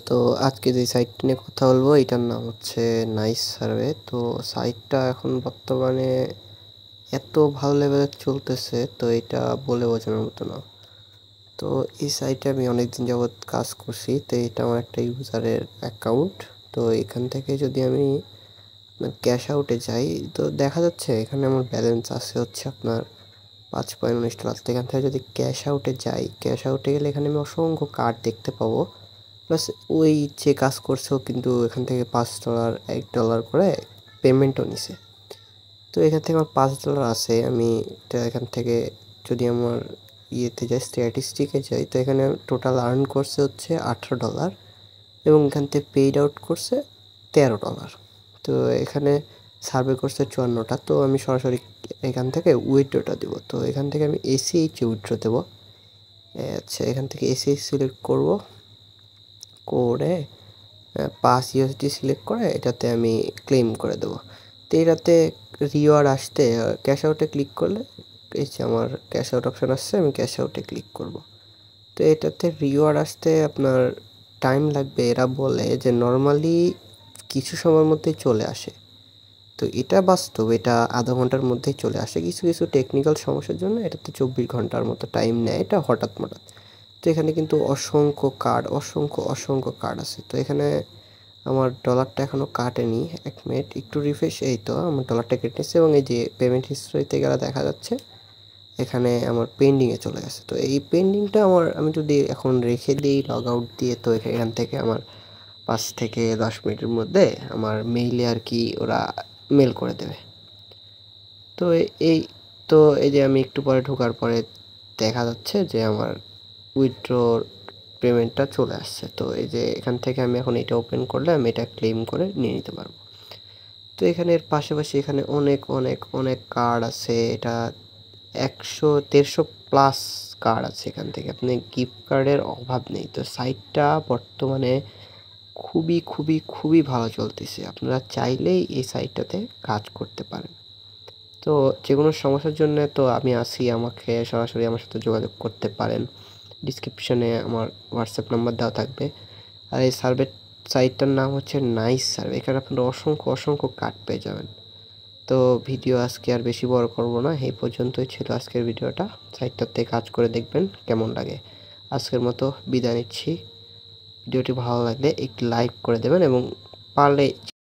তো আজকে যে সাইটটা নিয়ে কথা বলবো এটার নাম হচ্ছে নাইস সার্ভে। তো সাইটটা এখন বর্তমানে এত ভালো লেভেলে চলতেছে, তো এটা বলে বোঝানোর মতো না। তো এই সাইটে আমি অনেকদিন যাবৎ কাজ করছি, তো এটা আমার একটা ইউজারের অ্যাকাউন্ট। তো এখান থেকে যদি আমি ক্যাশ আউটে যাই, তো দেখা যাচ্ছে এখানে আমার ব্যালেন্স আছে হচ্ছে আপনার $5.19। তো এখান থেকে যদি ক্যাশ আউটে যাই, ক্যাশ আউটে গেলে এখানে আমি অসংখ্য কার্ড দেখতে পাবো। প্লাস ওই যে কাজ করছেও কিন্তু এখান থেকে $5 $1 করে পেমেন্টও নিছে। তো এখান থেকে আমার $5 আছে। আমি এটা এখান থেকে যদি আমার ইয়েতে যাই, স্ট্যাটিস্টিকে যাই, তো এখানে টোটাল আর্ন করছে হচ্ছে $18 এবং এখান থেকে পেইড আউট করছে $13। তো এখানে সার্ভে করছে 54টা। তো আমি সরাসরি এখান থেকে উইথড্রটা দেব। তো এখান থেকে আমি এসিএইচে উইথড্র দেবো। আচ্ছা, এখান থেকে এসিএইচ সিলেক্ট করব, করে $5 সিলেক্ট করে এটাতে আমি ক্লেম করে দেবো। তো এটাতে রিওয়ার্ড আসতে ক্যাশ আউটে ক্লিক করলে এই যে আমার ক্যাশ আউট অপশান আসছে, আমি ক্যাশ আউটে ক্লিক করব। তো এটাতে রিওয়ার্ড আসতে আপনার টাইম লাগবে। এরা বলে যে নর্মালি কিছু সময়ের মধ্যেই চলে আসে। তো এটা বাস্তব, এটা আধা ঘন্টার মধ্যেই চলে আসে। কিছু কিছু টেকনিক্যাল সমস্যার জন্য এটাতে 24 ঘন্টার মতো টাইম নেয়, এটা হঠাৎ মঠাৎ। তো এখানে কিন্তু অসংখ্য কার্ড আছে। তো এখানে আমার ডলারটা এখনও কাটেনি। 1 মিনিট একটু রিফ্রেশ, এই তো আমার ডলারটা কেটে নিচ্ছে এবং এই যে পেমেন্ট হিস্ট্রিতে গেলে দেখা যাচ্ছে এখানে আমার পেন্ডিংয়ে চলে গেছে। তো এই পেন্ডিংটা আমি যদি এখন রেখে দিই লগ আউট দিয়ে, তো এখান থেকে আমার 5 থেকে 10 মিনিটের মধ্যে আমার মেইলে আর কি ওরা মেল করে দেবে। তো এই তো এই যে আমি একটু পরে ঢোকার পরে দেখা যাচ্ছে যে আমার উইথড্রর পেমেন্টটা চলে আসছে। তো এই যে এখান থেকে আমি এখন এটা ওপেন করলে আমি এটা ক্লেম করে নিয়ে নিতে পারবো। তো এখানে এর পাশাপাশি এখানে অনেক কার্ড আছে। এটা 100-150 প্লাস কার্ড আছে। এখান থেকে আপনি গিফট কার্ডের অভাব নেই। তো সাইটটা বর্তমানে খুবই ভালো চলতেছে। আপনারা চাইলেই এই সাইটটাতে কাজ করতে পারেন। তো যেকোনো সমস্যার জন্য তো আমি আছি, আমাকে সরাসরি আমার সাথে যোগাযোগ করতে পারেন। ডিসক্রিপশনে আমার হোয়াটসঅ্যাপ নাম্বার দেওয়া থাকবে। আর এই সাইটটার নাম হচ্ছে নাইস সার্ভে। এখানে আপনারা অসংখ্য কার্ড পেয়ে যাবেন। তো ভিডিও আজকে আর বেশি বড় করব না, এই পর্যন্তই ছিল আজকের ভিডিওটা। সাইটটাতে কাজ করে দেখবেন কেমন লাগে। আজকের মতো বিদায় নিচ্ছি। ভিডিওটি ভালো লাগলে একটি লাইক করে দেবেন এবং পারলে